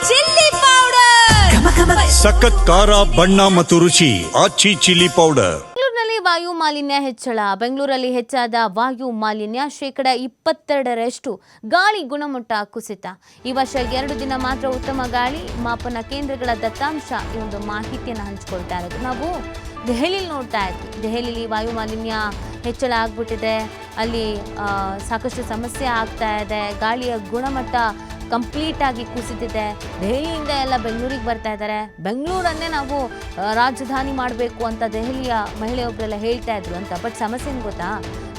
Chilli powder, ಸಖತ್ ಖಾರ ಬಣ್ಣ ಮತ್ತು ರುಚಿ ಆಚಿ ಚಿಲ್ಲಿ ಪೌಡರ್. ಬೆಂಗಳೂರಿನಲ್ಲಿ ವಾಯು ಮಾಲಿನ್ಯ ಹೆಚ್ಚಳ. ಬೆಂಗಳೂರಲ್ಲಿ ಹೆಚ್ಚಾದ ವಾಯು ಮಾಲಿನ್ಯ 22% ಗಾಳಿ ಗುಣಮಟ್ಟ ಕುಸಿತ. ಈ ವರ್ಷ 2 ದಿನ ಮಾತ್ರ ಉತ್ತಮ ಗಾಳಿ ಮಾಪನ ಕೇಂದ್ರಗಳ ದತ್ತಾಂಶ ಈ ಒಂದು ಮಾಹಿತಿಯನ್ನು ಹಂಚಿಕೊಳ್ತಾ ಇರೋದು. ನಾವು ದೆಹಲಿಯಲ್ಲಿ ನೋಡ್ತಾ ಇದ್ವಿ. ದೆಹಲಿಯಲ್ಲಿ ವಾಯು ಮಾಲಿನ್ಯ ಹೆಚ್ಚಳ ಆಗ್ಬಿಟ್ಟಿದೆ. ಅಲ್ಲಿ ಸಾಕಷ್ಟು ಸಮಸ್ಯೆ ಆಗ್ತಾ ಇದೆ. ಗಾಳಿಯ ಗುಣಮಟ್ಟ ಕಂಪ್ಲೀಟ್ ಆಗಿ ಕುಸಿದಿದೆ. ದೆಹಲಿಯಿಂದ ಎಲ್ಲ ಬೆಂಗಳೂರಿಗೆ ಬರ್ತಾ ಇದ್ದಾರೆ. ಬೆಂಗಳೂರನ್ನೇ ನಾವು ರಾಜಧಾನಿ ಮಾಡಬೇಕು ಅಂತ ದೆಹಲಿಯ ಮಹಿಳೆಯೊಬ್ಬರೆಲ್ಲ ಹೇಳ್ತಾ ಇದ್ರು ಅಂತ. ಬಟ್ ಸಮಸ್ಯೆ ಏನು ಗೊತ್ತಾ,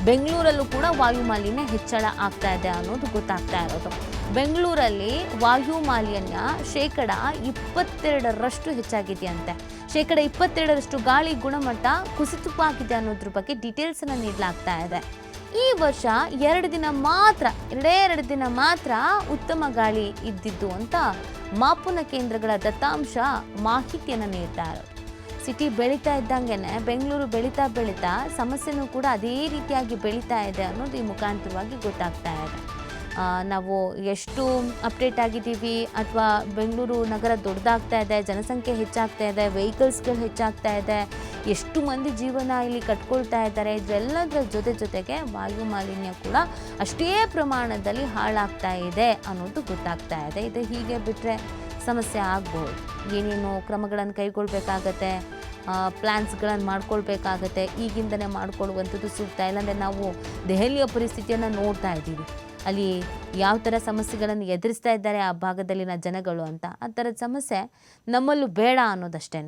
ಬೆಂಗಳೂರಲ್ಲೂ ಕೂಡ ವಾಯು ಮಾಲಿನ್ಯ ಹೆಚ್ಚಳ ಆಗ್ತಾ ಇದೆ ಅನ್ನೋದು ಗೊತ್ತಾಗ್ತಾ ಇರೋದು. ಬೆಂಗಳೂರಲ್ಲಿ ವಾಯು ಮಾಲಿನ್ಯ 22% ಹೆಚ್ಚಾಗಿದೆಯಂತೆ. 22% ಗಾಳಿ ಗುಣಮಟ್ಟ ಕುಸಿತವಾಗಿದೆ ಅನ್ನೋದ್ರ ಬಗ್ಗೆ ಡೀಟೇಲ್ಸನ್ನು ನೀಡಲಾಗ್ತಾ ಇದೆ. ಈ ವರ್ಷ 2 ದಿನ ಮಾತ್ರ ಉತ್ತಮ ಗಾಳಿ ಇದ್ದಿದ್ದು ಅಂತ ಮಾಪನ ಕೇಂದ್ರಗಳ ದತ್ತಾಂಶ ಮಾಹಿತಿಯನ್ನು ನೀಡ್ತಾ ಇರೋದು. ಸಿಟಿ ಬೆಳೀತಾ ಇದ್ದಂಗೆನೆ ಬೆಂಗಳೂರು ಬೆಳೀತಾ ಸಮಸ್ಯೆನೂ ಕೂಡ ಅದೇ ರೀತಿಯಾಗಿ ಬೆಳೀತಾ ಇದೆ ಅನ್ನೋದು ಈ ಮುಖಾಂತರವಾಗಿ ಗೊತ್ತಾಗ್ತಾ ಇದೆ. ನಾವು ಎಷ್ಟು ಅಪ್ಡೇಟ್ ಆಗಿದ್ದೀವಿ ಅಥವಾ ಬೆಂಗಳೂರು ನಗರ ದೊಡ್ಡದಾಗ್ತಾ ಇದೆ, ಜನಸಂಖ್ಯೆ ಹೆಚ್ಚಾಗ್ತಾ ಇದೆ, ವೆಹಿಕಲ್ಸ್ಗಳು ಹೆಚ್ಚಾಗ್ತಾ ಇದೆ, ಎಷ್ಟು ಮಂದಿ ಜೀವನ ಇಲ್ಲಿ ಕಟ್ಕೊಳ್ತಾ ಇದ್ದಾರೆ, ಇದೆಲ್ಲದರ ಜೊತೆಗೆ ವಾಯು ಮಾಲಿನ್ಯ ಕೂಡ ಅಷ್ಟೇ ಪ್ರಮಾಣದಲ್ಲಿ ಹಾಳಾಗ್ತಾ ಇದೆ ಅನ್ನೋದು ಗೊತ್ತಾಗ್ತಾ ಇದೆ. ಇದು ಹೀಗೆ ಬಿಟ್ಟರೆ ಸಮಸ್ಯೆ ಆಗ್ಬೋದು. ಏನೇನು ಕ್ರಮಗಳನ್ನು ಕೈಗೊಳ್ಳಬೇಕಾಗತ್ತೆ, ಪ್ಲ್ಯಾನ್ಸ್ಗಳನ್ನು ಮಾಡ್ಕೊಳ್ಬೇಕಾಗತ್ತೆ. ಈಗಿಂದನೇ ಮಾಡ್ಕೊಳ್ಳುವಂಥದ್ದು ಸೂಕ್ತ. ಇಲ್ಲಾಂದರೆ ನಾವು ದೆಹಲಿಯ ಪರಿಸ್ಥಿತಿಯನ್ನು ನೋಡ್ತಾ ಇದ್ದೀವಿ. ಅಲ್ಲಿ ಯಾವ ಥರ ಸಮಸ್ಯೆಗಳನ್ನು ಎದುರಿಸ್ತಾ ಇದ್ದಾರೆ ಆ ಭಾಗದಲ್ಲಿನ ಜನಗಳು ಅಂತ. ಆ ಥರದ ಸಮಸ್ಯೆ ನಮ್ಮಲ್ಲೂ ಬೇಡ ಅನ್ನೋದಷ್ಟೇ.